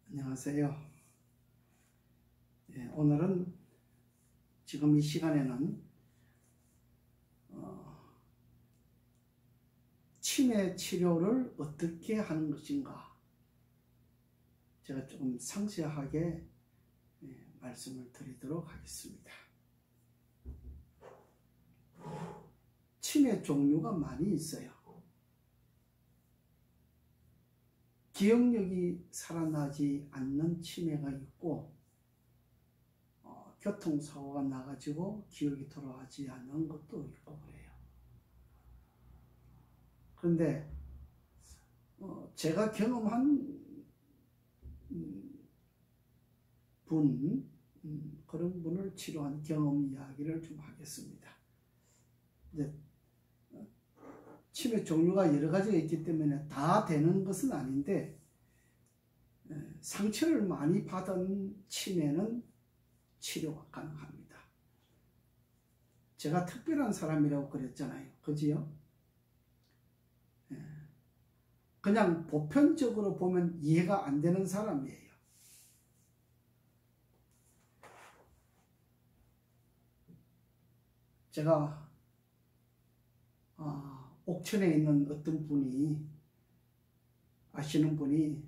안녕하세요. 오늘은 지금 이 시간에는 치매 치료를 어떻게 하는 것인가 제가 조금 상세하게 말씀을 드리도록 하겠습니다. 치매 종류가 많이 있어요. 기억력이 살아나지 않는 치매가 있고, 교통사고가 나가지고 기억이 돌아가지 않는 것도 있고 그래요. 그런데 제가 경험한 그런 분을 치료한 경험 이야기를 좀 하겠습니다. 이제 치매 종류가 여러 가지가 있기 때문에 다 되는 것은 아닌데, 상처를 많이 받은 치매는 치료가 가능합니다. 제가 특별한 사람이라고 그랬잖아요. 그지요? 그냥 보편적으로 보면 이해가 안 되는 사람이에요. 제가 옥천에 있는 어떤 분이, 아시는 분이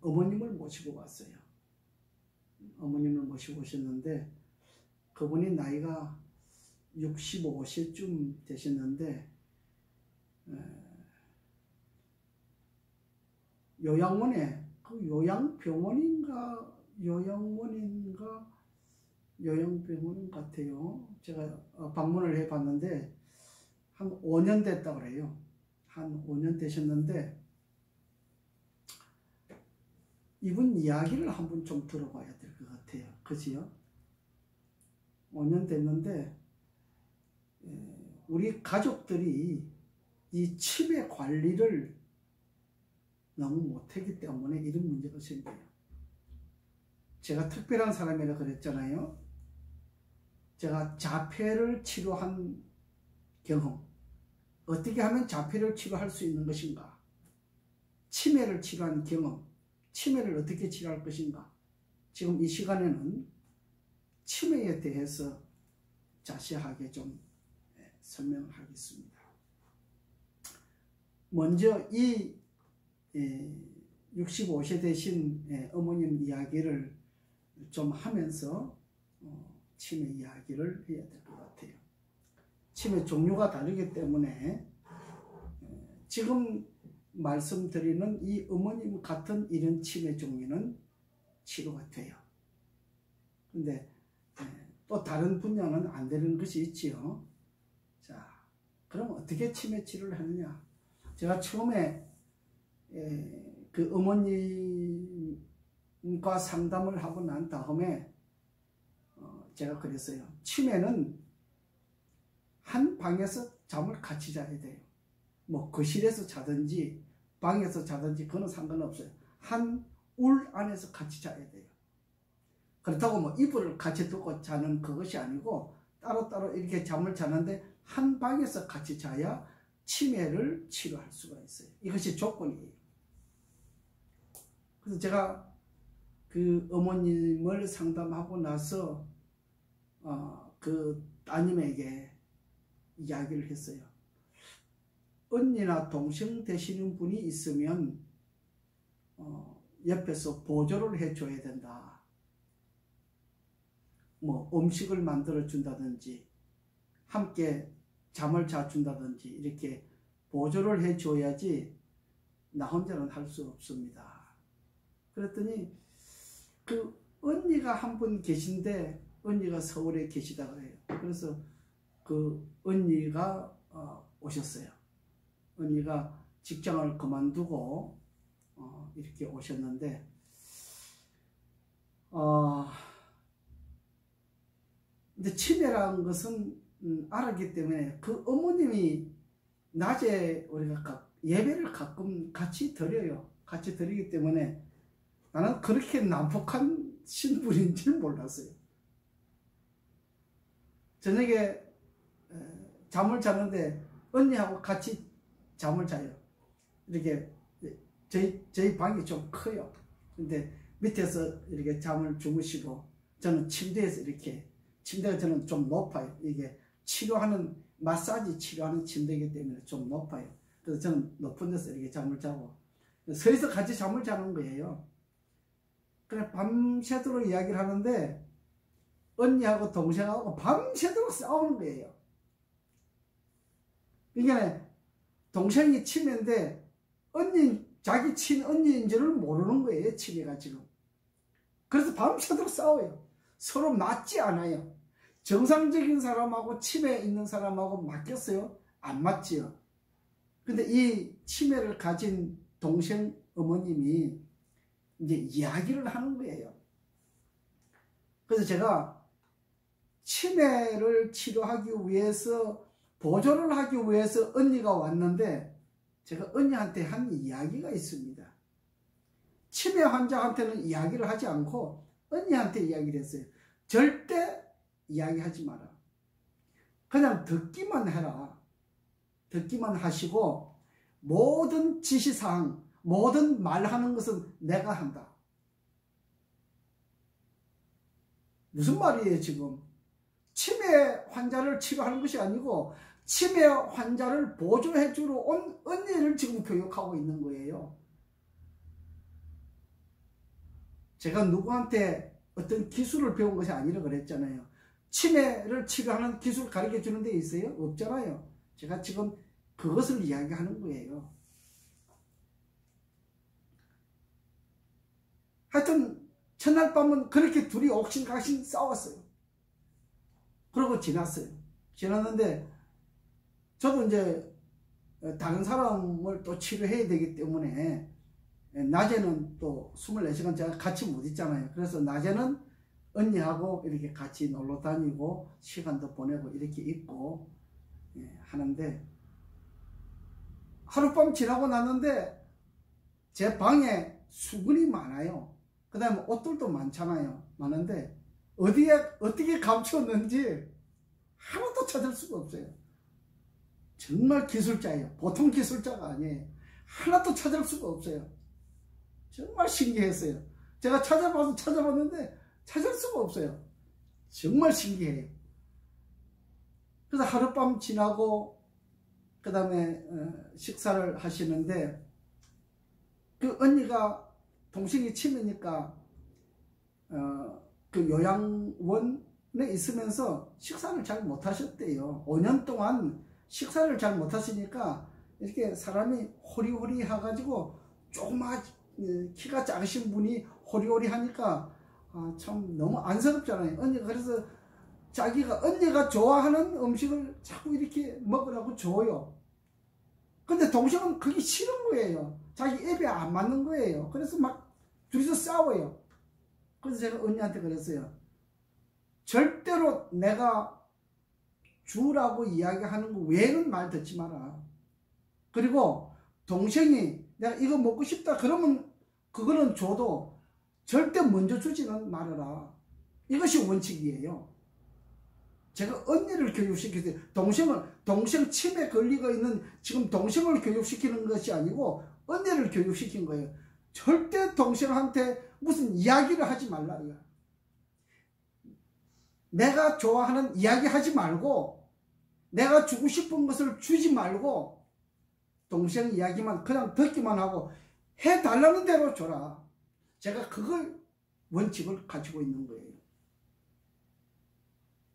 어머님을 모시고 왔어요. 어머님을 모시고 오셨는데, 그분이 나이가 65세쯤 되셨는데, 요양원에, 그 요양병원 같아요. 제가 방문을 해봤는데 한 5년 됐다고 그래요. 한 5년 되셨는데, 이분 이야기를 한번 좀 들어봐야 될 것 같아요. 그지요? 5년 됐는데, 우리 가족들이 이 치매 관리를 너무 못하기 때문에 이런 문제가 생겨요. 제가 특별한 사람이라 그랬잖아요. 제가 자폐를 치료한 경험, 어떻게 하면 자폐를 치료할 수 있는 것인가, 치매를 치료한 경험, 치매를 어떻게 치료할 것인가, 지금 이 시간에는 치매에 대해서 자세하게 좀 설명하겠습니다. 먼저 이 65세 되신 어머님 이야기를 좀 하면서 치매 이야기를 해야 될 것 같아요. 치매 종류가 다르기 때문에 지금 말씀드리는 이 어머님 같은 이런 치매 종류는 치료가 돼요. 근데 또 다른 분야는 안 되는 것이 있지요. 자, 그럼 어떻게 치매 치료를 하느냐? 제가 처음에 그 어머님과 상담을 하고 난 다음에 제가 그랬어요. 치매는 한 방에서 잠을 같이 자야 돼요. 뭐 거실에서 자든지 방에서 자든지 그건 상관없어요. 한 울 안에서 같이 자야 돼요. 그렇다고 뭐 이불을 같이 두고 자는 그것이 아니고 따로따로 이렇게 잠을 자는데 한 방에서 같이 자야 치매를 치료할 수가 있어요. 이것이 조건이에요. 그래서 제가 그 어머님을 상담하고 나서 그 따님에게 이야기를 했어요. 언니나 동생 되시는 분이 있으면 옆에서 보조를 해줘야 된다. 뭐 음식을 만들어 준다든지 함께 잠을 자준다든지 이렇게 보조를 해줘야지 나 혼자는 할 수 없습니다. 그랬더니 그 언니가 한 분 계신데, 언니가 서울에 계시다 그래요. 그래서 그 언니가 오셨어요. 언니가 직장을 그만두고 이렇게 오셨는데, 근데 치매라는 것은 알았기 때문에 그 어머님이 낮에 우리가 예배를 가끔 같이 드려요. 같이 드리기 때문에 나는 그렇게 난폭한 신분인 줄 몰랐어요. 저녁에 잠을 자는데 언니하고 같이 잠을 자요. 이렇게 저희 방이 좀 커요. 근데 밑에서 이렇게 잠을 주무시고 저는 침대에서 이렇게, 침대가 저는 좀 높아요. 이게 치료하는, 마사지 치료하는 침대이기 때문에 좀 높아요. 그래서 저는 높은 데서 이렇게 잠을 자고 서에서 같이 잠을 자는 거예요. 그래 밤새도록 이야기를 하는데 언니하고 동생하고 밤새도록 싸우는 거예요. 이게 동생이 치매인데 자기 친 언니인 줄을 모르는 거예요. 치매가 지금. 그래서 밤새도록 싸워요. 서로 맞지 않아요. 정상적인 사람하고 치매 있는 사람하고 맞겠어요? 안 맞지요. 근데 이 치매를 가진 동생 어머님이 이제 이야기를 하는 거예요. 그래서 제가 치매를 치료하기 위해서, 보조를 하기 위해서 언니가 왔는데 제가 언니한테 한 이야기가 있습니다. 치매 환자한테는 이야기를 하지 않고 언니한테 이야기를 했어요. 절대 이야기하지 마라. 그냥 듣기만 해라. 듣기만 하시고 모든 지시사항, 모든 말하는 것은 내가 한다. 무슨 말이에요 지금? 치매 환자를 치료하는 것이 아니고 치매 환자를 보조해 주러 온 언니를 지금 교육하고 있는 거예요. 제가 누구한테 어떤 기술을 배운 것이 아니라 그랬잖아요. 치매를 치료하는 기술 가르쳐 주는 데 있어요? 없잖아요. 제가 지금 그것을 이야기하는 거예요. 하여튼 첫날 밤은 그렇게 둘이 옥신각신 싸웠어요. 그러고 지났어요. 지났는데 저도 이제 다른 사람을 또 치료해야 되기 때문에 낮에는 또 24시간 제가 같이 못 있잖아요. 그래서 낮에는 언니하고 이렇게 같이 놀러 다니고 시간도 보내고 이렇게 있고 하는데, 하룻밤 지나고 났는데 제 방에 수건이 많아요. 그 다음에 옷들도 많잖아요. 많은데 어떻게 감췄는지 하나도 찾을 수가 없어요. 정말 기술자예요. 보통 기술자가 아니에요. 하나도 찾을 수가 없어요. 정말 신기했어요. 제가 찾아봤는데 찾을 수가 없어요. 정말 신기해요. 그래서 하룻밤 지나고 그 다음에 식사를 하시는데, 그 언니가 동생이 치매니까 그 요양원에 있으면서 식사를 잘 못하셨대요. 5년 동안 식사를 잘 못하시니까 이렇게 사람이 호리호리 해가지고 조그마 키가 작으신 분이 호리호리 하니까 참 너무 안쓰럽잖아요. 언니가 그래서 언니가 좋아하는 음식을 자꾸 이렇게 먹으라고 줘요. 근데 동생은 그게 싫은 거예요. 자기 입에 안 맞는 거예요. 그래서 막 둘이서 싸워요. 그래서 제가 언니한테 그랬어요. 절대로 내가 주라고 이야기하는 거 외에는 말 듣지 마라. 그리고 동생이 내가 이거 먹고 싶다 그러면 그거는 줘도 절대 먼저 주지는 말아라. 이것이 원칙이에요. 제가 언니를 교육시켰어요. 동생 치매 걸리고 있는 지금 동생을 교육시키는 것이 아니고 언니를 교육시킨 거예요. 절대 동생한테 무슨 이야기를 하지 말라. 내가 좋아하는 이야기 하지 말고, 내가 주고 싶은 것을 주지 말고 동생 이야기만 그냥 듣기만 하고 해달라는 대로 줘라. 제가 그걸 원칙을 가지고 있는 거예요.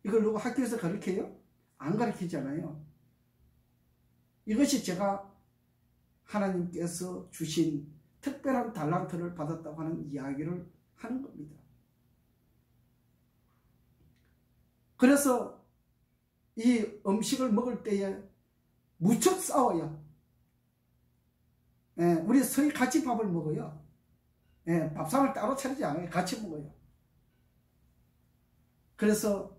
이걸 누구 학교에서 가르쳐요? 안 가르치잖아요. 이것이 제가 하나님께서 주신 특별한 달란트를 받았다고 하는 이야기를 하는 겁니다. 그래서 이 음식을 먹을 때에 무척 싸워요. 우리 서희 같이 밥을 먹어요. 밥상을 따로 차리지 않아요. 같이 먹어요. 그래서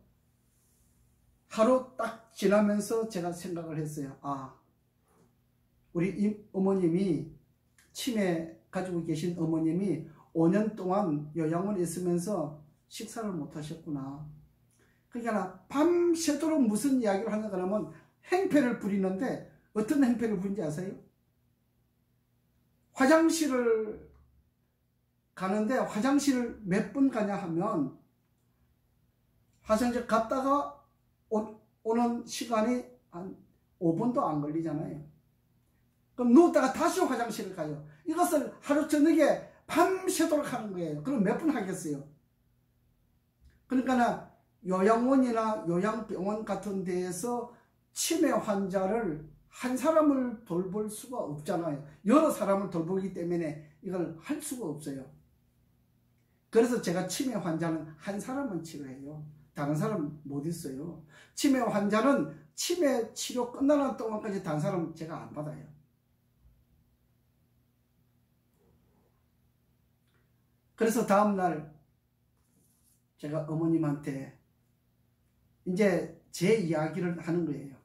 하루 딱 지나면서 제가 생각을 했어요. 우리 어머님이, 치매 가지고 계신 어머님이 5년 동안 요양원에 있으면서 식사를 못 하셨구나. 그러니까 밤새도록 무슨 이야기를 하냐 그러면 행패를 부리는데 어떤 행패를 부린지 아세요? 화장실을 가는데 화장실을 몇 분 가냐 하면 화장실 갔다가 오는 시간이 한 5분도 안 걸리잖아요. 그럼 누웠다가 다시 화장실을 가요. 이것을 하루 저녁에 밤새도록 하는 거예요. 그럼 몇 분 하겠어요? 그러니까 요양원이나 요양병원 같은 데에서 치매 환자를 한 사람을 돌볼 수가 없잖아요. 여러 사람을 돌보기 때문에 이걸 할 수가 없어요. 그래서 제가 치매 환자는 한 사람은 치료해요. 다른 사람 못 있어요. 치매 환자는 치매 치료 끝나는 동안까지 다른 사람 제가 안 받아요. 그래서 다음날 제가 어머님한테 이제 제 이야기를 하는 거예요.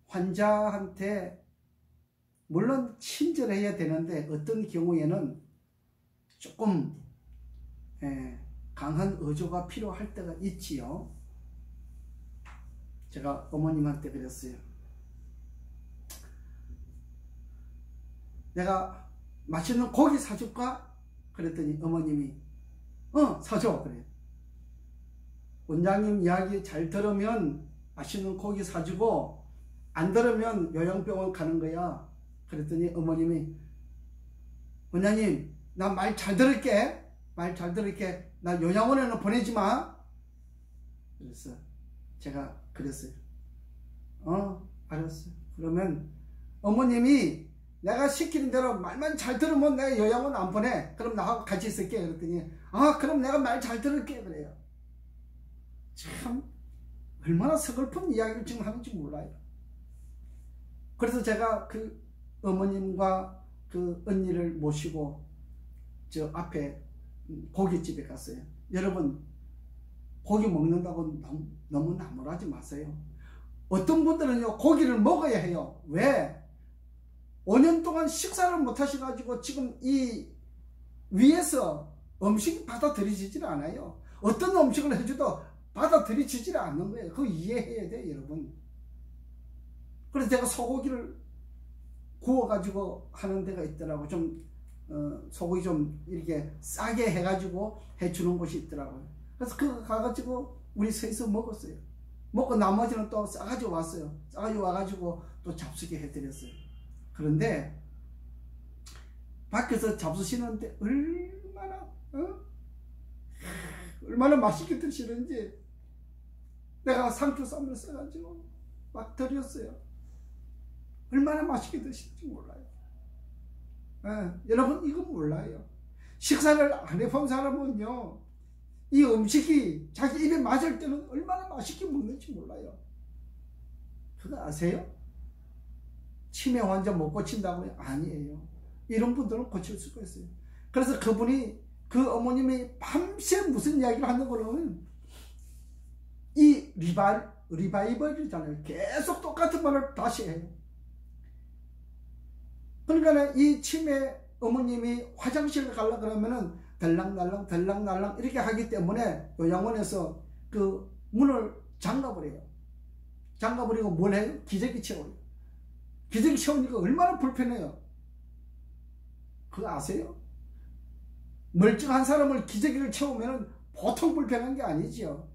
환자한테 물론 친절해야 되는데 어떤 경우에는 조금 강한 어조가 필요할 때가 있지요. 제가 어머님한테 그랬어요. 내가 맛있는 고기 사줄까? 그랬더니 어머님이 사줘 그래. 원장님 이야기 잘 들으면 맛있는 고기 사주고 안 들으면 요양병원 가는 거야. 그랬더니 어머님이 원장님 나 말 잘 들을게. 말 잘 들을게. 나 요양원에는 보내지 마. 그래서 제가 그랬어요. 알았어. 그러면 어머님이 내가 시키는 대로 말만 잘 들으면 내가 요양원 안 보내. 그럼 나하고 같이 있을게. 그랬더니 그럼 내가 말 잘 들을게. 그래요. 참 얼마나 서글픈 이야기를 지금 하는지 몰라요. 그래서 제가 그 어머님과 그 언니를 모시고 저 앞에 고깃집에 갔어요. 여러분 고기 먹는다고 너무 나무라지 마세요. 어떤 분들은요 고기를 먹어야 해요. 왜? 5년 동안 식사를 못 하셔가지고 지금 이 위에서 음식이 받아들이지질 않아요. 어떤 음식을 해줘도 받아들이지질 않는 거예요. 그거 이해해야 돼요, 여러분. 그래서 제가 소고기를 구워가지고 하는 데가 있더라고요. 좀 소고기 좀 이렇게 싸게 해가지고 해주는 곳이 있더라고요. 그래서 그거 가가지고 우리 셋이서 먹었어요. 먹고 나머지는 또 싸가지고 왔어요. 싸가지고 와가지고 또 잡수게 해드렸어요. 그런데 밖에서 잡수시는데 얼마나 맛있게 드시는지 내가 상추 쌈을 써가지고 막 드렸어요. 얼마나 맛있게 드실지 몰라요. 여러분 이거 몰라요. 식사를 안 해본 사람은요 이 음식이 자기 입에 맞을 때는 얼마나 맛있게 먹는지 몰라요. 그거 아세요? 치매 환자 못 고친다고요? 아니에요. 이런 분들은 고칠 수가 있어요. 그래서 그분이 그 어머님이 밤새 무슨 이야기를 하는 거는 이 리바이벌이잖아요. 계속 똑같은 말을 다시 해요. 그러니까 이 치매 어머님이 화장실을 가려고 그러면은 덜랑날랑 이렇게 하기 때문에 요양원에서 그 문을 잠가버려요. 잠가버리고 뭘 해요? 기저귀 채워요. 기저귀 채우니까 얼마나 불편해요. 그거 아세요? 멀쩡한 사람을 기저귀를 채우면 보통 불편한 게 아니지요.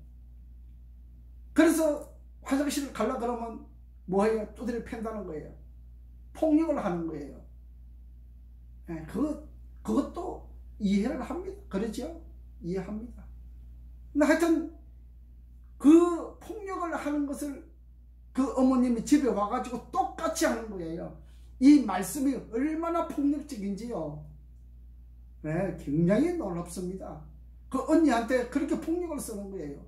그래서 화장실을 가려고 그러면 뭐해요? 두드려 팬다는 거예요. 폭력을 하는 거예요. 그것도 이해를 합니다. 그렇죠? 이해합니다. 근데 하여튼 그 폭력을 하는 것을 그 어머님이 집에 와가지고 똑같이 하는 거예요. 이 말씀이 얼마나 폭력적인지요. 굉장히 놀랍습니다. 그 언니한테 그렇게 폭력을 쓰는 거예요.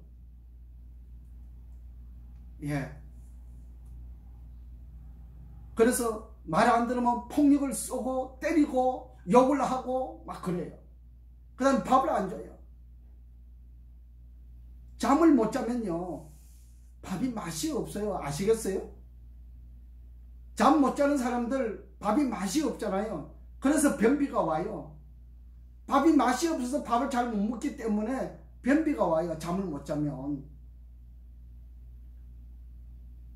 그래서 말 안 들으면 폭력을 쏘고 때리고 욕을 하고 막 그래요. 그 다음에 밥을 안 줘요. 잠을 못 자면요 밥이 맛이 없어요. 아시겠어요? 잠 못 자는 사람들 밥이 맛이 없잖아요. 그래서 변비가 와요. 밥이 맛이 없어서 밥을 잘 못 먹기 때문에 변비가 와요. 잠을 못 자면.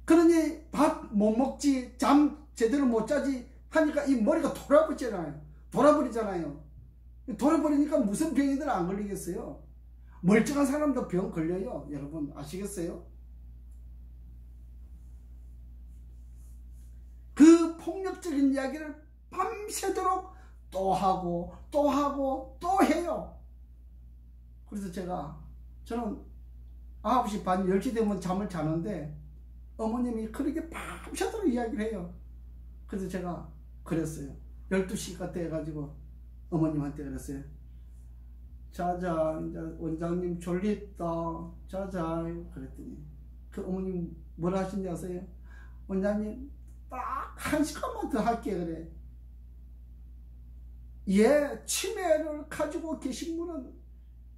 그러니 밥 못 먹지, 잠 제대로 못 자지 하니까 이 머리가 돌아버리잖아요. 돌아버리니까 무슨 병이든 안 걸리겠어요. 멀쩡한 사람도 병 걸려요. 여러분 아시겠어요? 그 폭력적인 이야기를 밤새도록 또 하고 또 하고 또 해요. 그래서 저는 9시 반 10시 되면 잠을 자는데 어머님이 그렇게 밤새도록 이야기를 해요. 그래서 제가 그랬어요. 12시가 돼가지고 어머님한테 그랬어요. 자자, 이제 원장님 졸립다. 자자. 그랬더니 그 어머님 뭐라 하신지 아세요? 원장님 딱 1시간만 더 할게 그래. 예, 치매를 가지고 계신 분은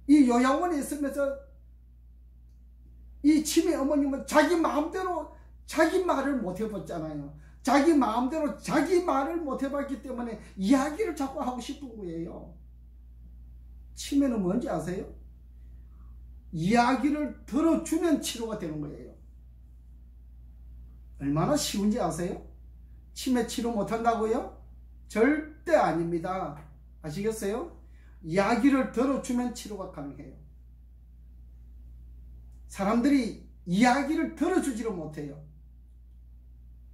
이 요양원에 있으면서 이 치매 어머님은 자기 마음대로 자기 말을 못 해봤잖아요. 자기 마음대로 자기 말을 못 해봤기 때문에 이야기를 자꾸 하고 싶은 거예요. 치매는 뭔지 아세요? 이야기를 들어주면 치료가 되는 거예요. 얼마나 쉬운지 아세요? 치매 치료 못한다고요? 절대 아닙니다. 아시겠어요? 이야기를 들어주면 치료가 가능해요. 사람들이 이야기를 들어주지를 못해요.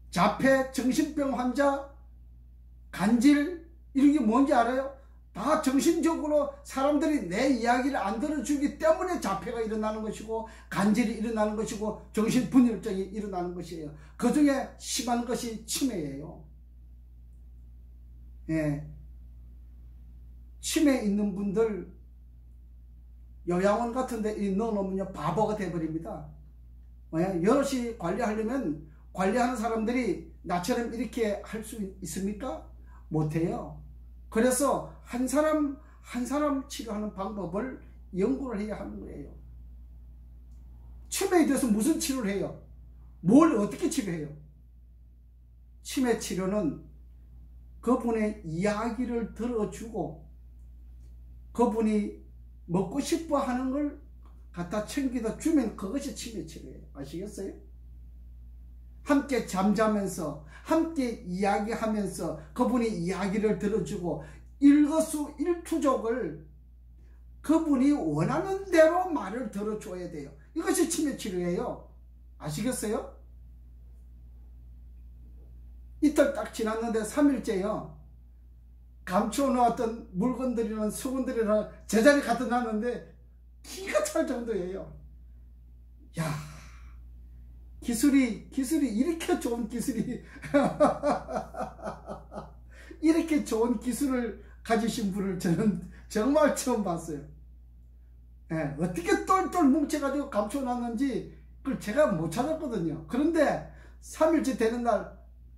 자폐, 정신병 환자, 간질 이런 게 뭔지 알아요? 다 정신적으로 사람들이 내 이야기를 안 들어주기 때문에 자폐가 일어나는 것이고 간질이 일어나는 것이고 정신분열증이 일어나는 것이에요. 그 중에 심한 것이 치매예요. 예. 치매 있는 분들 요양원 같은 데 넣어놓으면 바보가 돼버립니다. 여럿이 관리하려면 관리하는 사람들이 나처럼 이렇게 할 수 있습니까? 못해요. 그래서 한 사람 치료하는 방법을 연구를 해야 하는 거예요. 치매에 대해서 무슨 치료를 해요? 뭘 어떻게 치료해요? 치매 치료는 그분의 이야기를 들어주고 그분이 먹고 싶어 하는 걸 갖다 챙겨다 주면 그것이 치매 치료예요. 아시겠어요? 함께 잠자면서 함께 이야기하면서 그분이 이야기를 들어주고 일거수일투족을 그분이 원하는 대로 말을 들어줘야 돼요. 이것이 치매 치료예요. 아시겠어요? 이틀 딱 지났는데 3일째요. 감추어 놓았던 물건들이랑 수건들이랑 제자리 갖다 놨는데 기가 찰 정도예요. 야, 기술이 이렇게 좋은 기술이 이렇게 좋은 기술을 가지신 분을 저는 정말 처음 봤어요. 예, 어떻게 똘똘 뭉쳐가지고 감춰 놨는지 그걸 제가 못 찾았거든요. 그런데 3일째 되는 날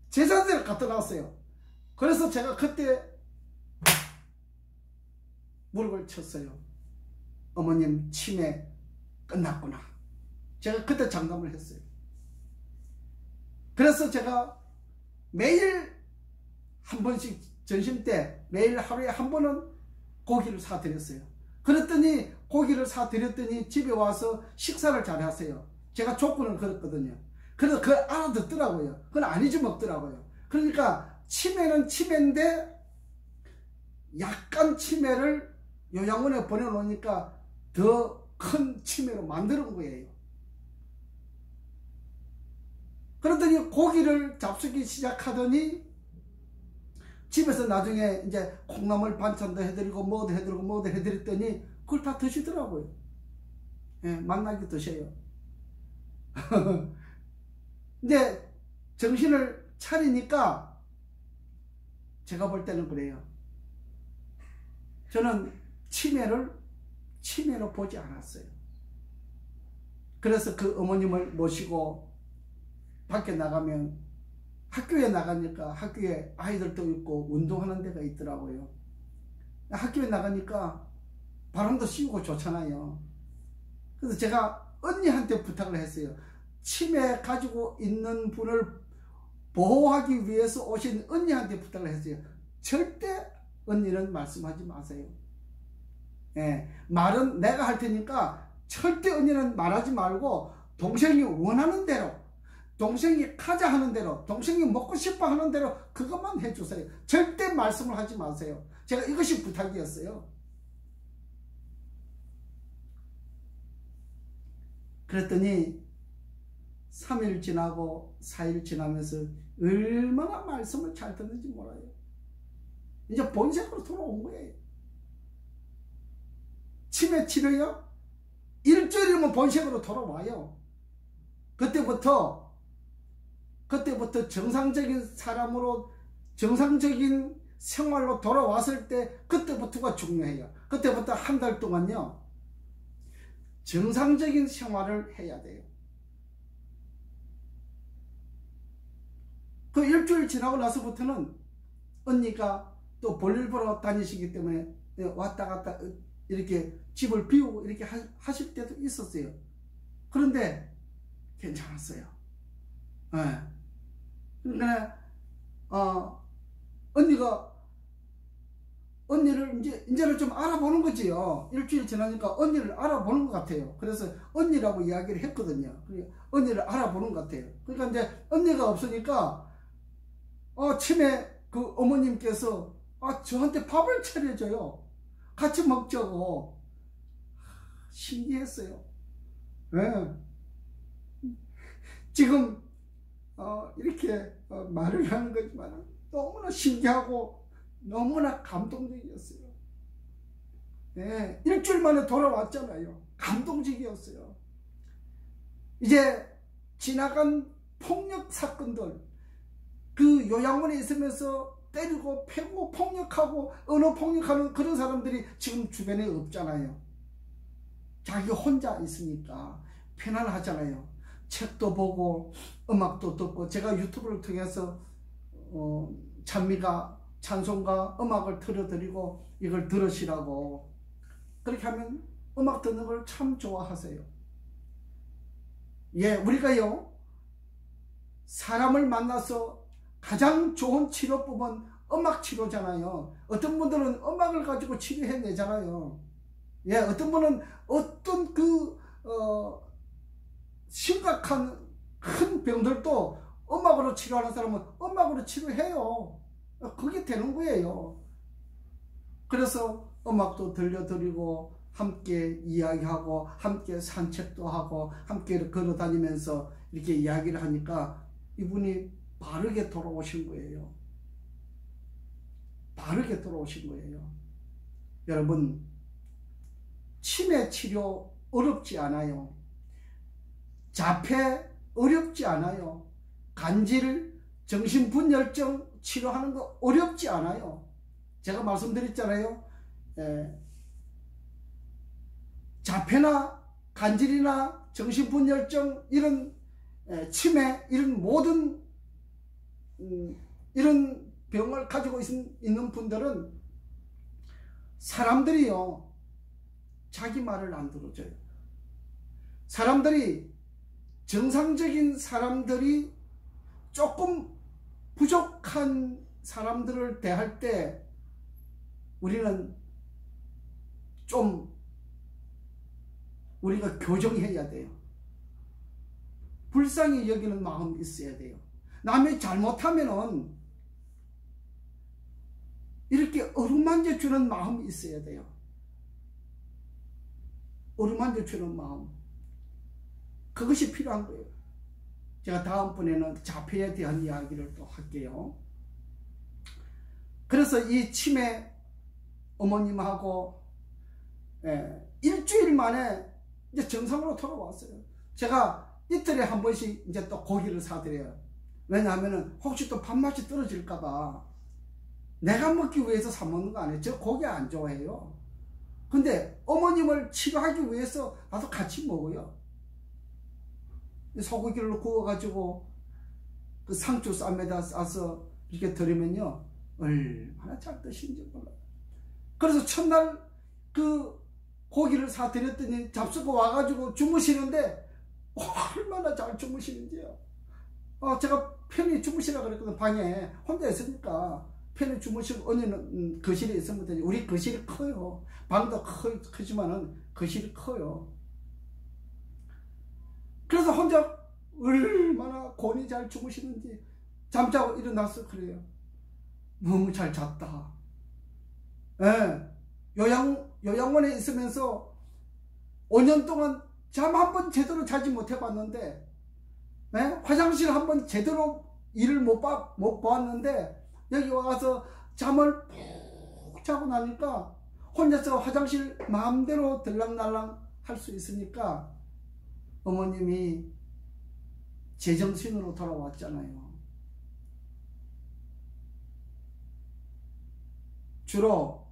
제자리를 갖다 놨어요. 그래서 제가 그때 무릎을 쳤어요. 어머님 치매 끝났구나. 제가 그때 장담을 했어요. 그래서 제가 매일 한 번씩 점심때 매일 하루에 한 번은 고기를 사드렸어요. 그랬더니 고기를 사드렸더니 집에 와서 식사를 잘 하세요. 제가 조건을 걸었거든요. 그래서 그걸 알아듣더라고요. 그건 안 잊어먹더라고요. 그러니까 치매는 치매인데 약간 치매를 요양원에 보내놓으니까 더 큰 치매로 만드는 거예요. 그러더니 고기를 잡수기 시작하더니 집에서 나중에 이제 콩나물 반찬도 해드리고 뭐도 해드리고 뭐도 해드렸더니 그걸 다 드시더라고요. 예, 만나게 드셔요. 근데 정신을 차리니까 제가 볼 때는 그래요. 저는 치매로 보지 않았어요. 그래서 그 어머님을 모시고 밖에 나가면 학교에 나가니까 학교에 아이들도 있고 운동하는 데가 있더라고요. 학교에 나가니까 바람도 씌우고 좋잖아요. 그래서 제가 언니한테 부탁을 했어요. 치매 가지고 있는 분을 보호하기 위해서 오신 언니한테 부탁을 했어요. 절대 언니는 말씀하지 마세요. 예, 말은 내가 할 테니까 절대 언니는 말하지 말고 동생이 원하는 대로, 동생이 가자 하는 대로, 동생이 먹고 싶어 하는 대로 그것만 해주세요. 절대 말씀을 하지 마세요. 제가 이것이 부탁이었어요. 그랬더니 3일 지나고 4일 지나면서 얼마나 말씀을 잘 듣는지 몰라요. 이제 본색으로 돌아온 거예요. 치매 치료요? 일주일이면 본색으로 돌아와요. 그때부터 정상적인 사람으로, 정상적인 생활로 돌아왔을 때 그때부터가 중요해요. 그때부터 한 달 동안요, 정상적인 생활을 해야 돼요. 그 일주일 지나고 나서부터는 언니가 또 볼일 보러 다니시기 때문에 왔다 갔다 이렇게 집을 비우고 이렇게 하실 때도 있었어요. 그런데 괜찮았어요. 네. 그러니까 언니를 이제는 좀 알아보는 거지요. 일주일 지나니까 언니를 알아보는 것 같아요. 그래서 언니라고 이야기를 했거든요. 언니를 알아보는 것 같아요. 그러니까 이제 언니가 없으니까 치매 그 어머님께서 저한테 밥을 차려줘요. 같이 먹자고. 신기했어요. 네. 지금 이렇게 말을 하는 거지만 너무나 신기하고 너무나 감동적이었어요. 네. 일주일 만에 돌아왔잖아요. 감동적이었어요. 이제 지나간 폭력 사건들, 그 요양원에 있으면서 때리고 패고 폭력하고 언어폭력하는 그런 사람들이 지금 주변에 없잖아요. 자기 혼자 있으니까 편안하잖아요. 책도 보고 음악도 듣고, 제가 유튜브를 통해서 찬송가 음악을 틀어드리고 이걸 들으시라고, 그렇게 하면 음악 듣는 걸 참 좋아하세요. 예, 우리가요, 사람을 만나서 가장 좋은 치료법은 음악 치료잖아요. 어떤 분들은 음악을 가지고 치료해내잖아요. 예, 어떤 분은 어떤 심각한 큰 병들도 음악으로 치료하는 사람은 음악으로 치료해요. 그게 되는 거예요. 그래서 음악도 들려드리고 함께 이야기하고 함께 산책도 하고 함께 걸어다니면서 이렇게 이야기를 하니까 이분이 바르게 돌아오신 거예요. 바르게 돌아오신 거예요. 여러분, 치매 치료 어렵지 않아요. 자폐 어렵지 않아요. 간질, 정신분열증 치료하는 거 어렵지 않아요. 제가 말씀드렸잖아요. 자폐나 간질이나 정신분열증, 이런 치매, 이런 모든 이런 병을 가지고 있는 분들은 사람들이요, 자기 말을 안 들어줘요. 사람들이, 정상적인 사람들이 조금 부족한 사람들을 대할 때 우리는 좀 우리가 교정해야 돼요. 불쌍히 여기는 마음이 있어야 돼요. 남이 잘못하면은 이렇게 어루만져 주는 마음이 있어야 돼요. 어루만져 주는 마음, 그것이 필요한 거예요. 제가 다음번에는 자폐에 대한 이야기를 또 할게요. 그래서 이 치매 어머님하고 일주일 만에 이제 정상으로 돌아왔어요. 제가 이틀에 한 번씩 이제 또 고기를 사드려요. 왜냐하면 혹시 또 밥맛이 떨어질까봐. 내가 먹기 위해서 사 먹는 거 아니에요. 저 고기 안 좋아해요. 근데 어머님을 치료하기 위해서 나도 같이 먹어요. 소고기를 구워가지고 그 상추 쌈에다 싸서 이렇게 드리면요, 얼마나 잘 드시는지 몰라요. 그래서 첫날 그 고기를 사드렸더니 잡수고 와가지고 주무시는데 얼마나 잘 주무시는지요. 제가 편히 주무시라 그랬거든. 방에 혼자 있으니까 편히 주무시고 언니는 거실에 있으면 되지. 우리 거실이 커요. 방도 크지만은 거실이 커요. 그래서 혼자 얼마나 곤히 잘 주무시는지 잠자고 일어나서 그래요. 너무 잘 잤다. 예. 요양원에 있으면서 5년 동안 잠 한 번 제대로 자지 못해봤는데, 예? 화장실 한 번 제대로 일을 못 보았는데, 여기 와서 잠을 푹 자고 나니까 혼자서 화장실 마음대로 들락날락 할 수 있으니까 어머님이 제정신으로 돌아왔잖아요. 주로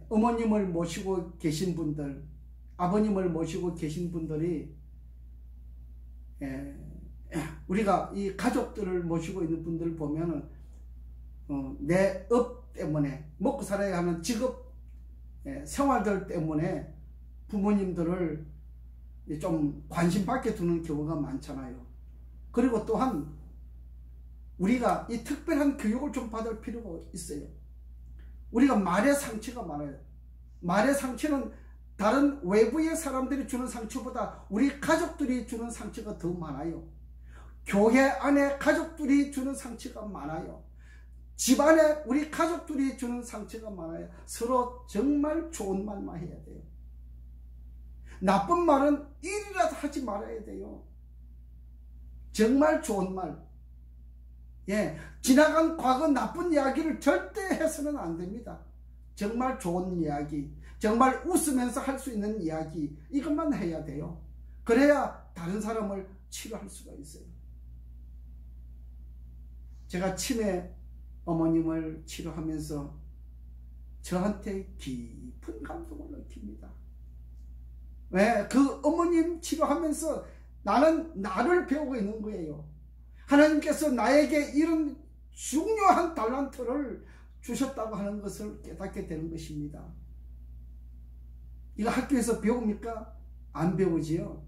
어머님을 모시고 계신 분들, 아버님을 모시고 계신 분들이 우리가 이 가족들을 모시고 있는 분들을 보면은 내 업 때문에 먹고 살아야 하는 직업 생활들 때문에 부모님들을 좀 관심 밖에 두는 경우가 많잖아요. 그리고 또한 우리가 이 특별한 교육을 좀 받을 필요가 있어요. 우리가 말의 상처가 많아요. 말의 상처는 다른 외부의 사람들이 주는 상처보다 우리 가족들이 주는 상처가 더 많아요. 교회 안에 가족들이 주는 상처가 많아요. 집안에 우리 가족들이 주는 상처가 많아요. 서로 정말 좋은 말만 해야 돼요. 나쁜 말은 일이라도 하지 말아야 돼요. 정말 좋은 말. 지나간 과거 나쁜 이야기를 절대 해서는 안 됩니다. 정말 좋은 이야기, 정말 웃으면서 할 수 있는 이야기, 이것만 해야 돼요. 그래야 다른 사람을 치료할 수가 있어요. 제가 치매 어머님을 치료하면서 저한테 깊은 감동을 느낍니다. 왜? 그 어머님 치료하면서 나는 나를 배우고 있는 거예요. 하나님께서 나에게 이런 중요한 달란트를 주셨다고 하는 것을 깨닫게 되는 것입니다. 이거 학교에서 배웁니까? 안 배우지요.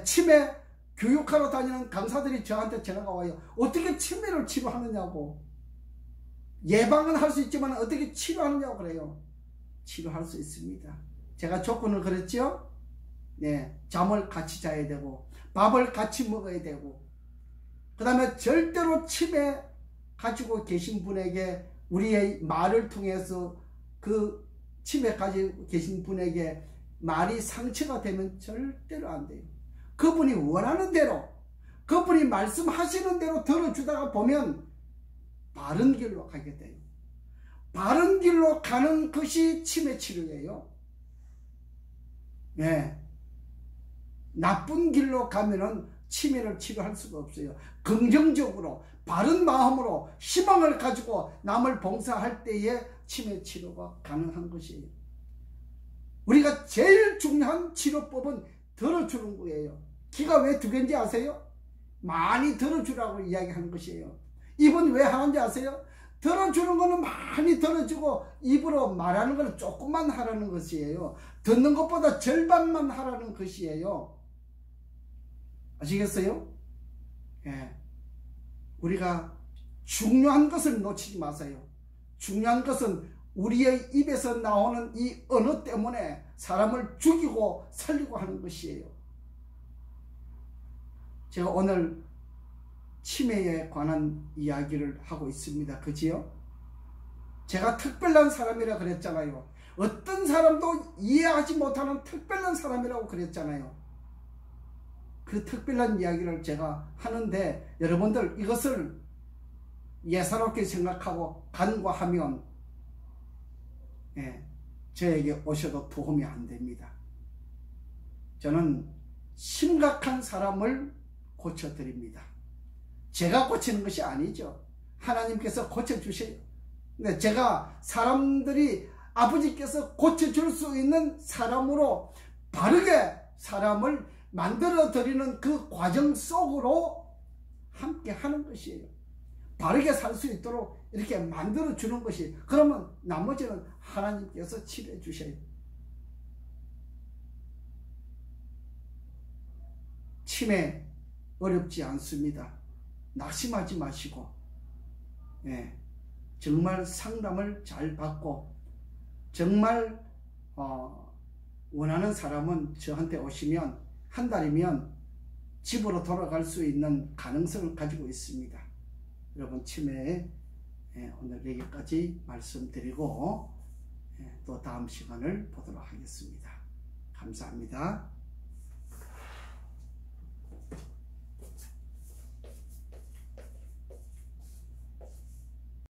치매 교육하러 다니는 강사들이 저한테 전화가 와요. 어떻게 치매를 치료하느냐고. 예방은 할 수 있지만 어떻게 치료하느냐고 그래요. 치료할 수 있습니다. 제가 조건을 그랬죠. 잠을 같이 자야 되고 밥을 같이 먹어야 되고, 그 다음에 절대로 치매 가지고 계신 분에게 우리의 말을 통해서 그 치매 가지고 계신 분에게 말이 상처가 되면 절대로 안 돼요. 그분이 원하는 대로, 그분이 말씀하시는 대로 들어주다가 보면 바른 길로 가게 돼요. 바른 길로 가는 것이 치매 치료예요. 나쁜 길로 가면은 치매를 치료할 수가 없어요. 긍정적으로 바른 마음으로 희망을 가지고 남을 봉사할 때에 치매 치료가 가능한 것이에요. 우리가 제일 중요한 치료법은 들어주는 거예요. 기가 왜 2개인지 아세요? 많이 들어주라고 이야기하는 것이에요. 입은 왜 하는지 아세요? 들어주는 거는 많이 들어주고 입으로 말하는 거는 조금만 하라는 것이에요. 듣는 것보다 절반만 하라는 것이에요. 아시겠어요? 우리가 중요한 것을 놓치지 마세요. 중요한 것은 우리의 입에서 나오는 이 언어 때문에 사람을 죽이고 살리고 하는 것이에요. 제가 오늘 치매에 관한 이야기를 하고 있습니다. 그지요? 제가 특별한 사람이라 그랬잖아요. 어떤 사람도 이해하지 못하는 특별한 사람이라고 그랬잖아요. 그 특별한 이야기를 제가 하는데 여러분들 이것을 예사롭게 생각하고 간과하면 저에게 오셔도 도움이 안 됩니다. 저는 심각한 사람을 고쳐드립니다. 제가 고치는 것이 아니죠. 하나님께서 고쳐주셔요. 근데 제가 사람들이 아버지께서 고쳐줄 수 있는 사람으로 바르게 사람을 만들어 드리는 그 과정 속으로 함께 하는 것이에요. 바르게 살 수 있도록 이렇게 만들어 주는 것이, 그러면 나머지는 하나님께서 치료해 주셔요. 치매 어렵지 않습니다. 낙심하지 마시고 예, 정말 상담을 잘 받고 정말 원하는 사람은 저한테 오시면 한 달이면 집으로 돌아갈 수 있는 가능성을 가지고 있습니다. 여러분 치매 오늘 여기까지 말씀드리고 또 다음 시간을 보도록 하겠습니다. 감사합니다.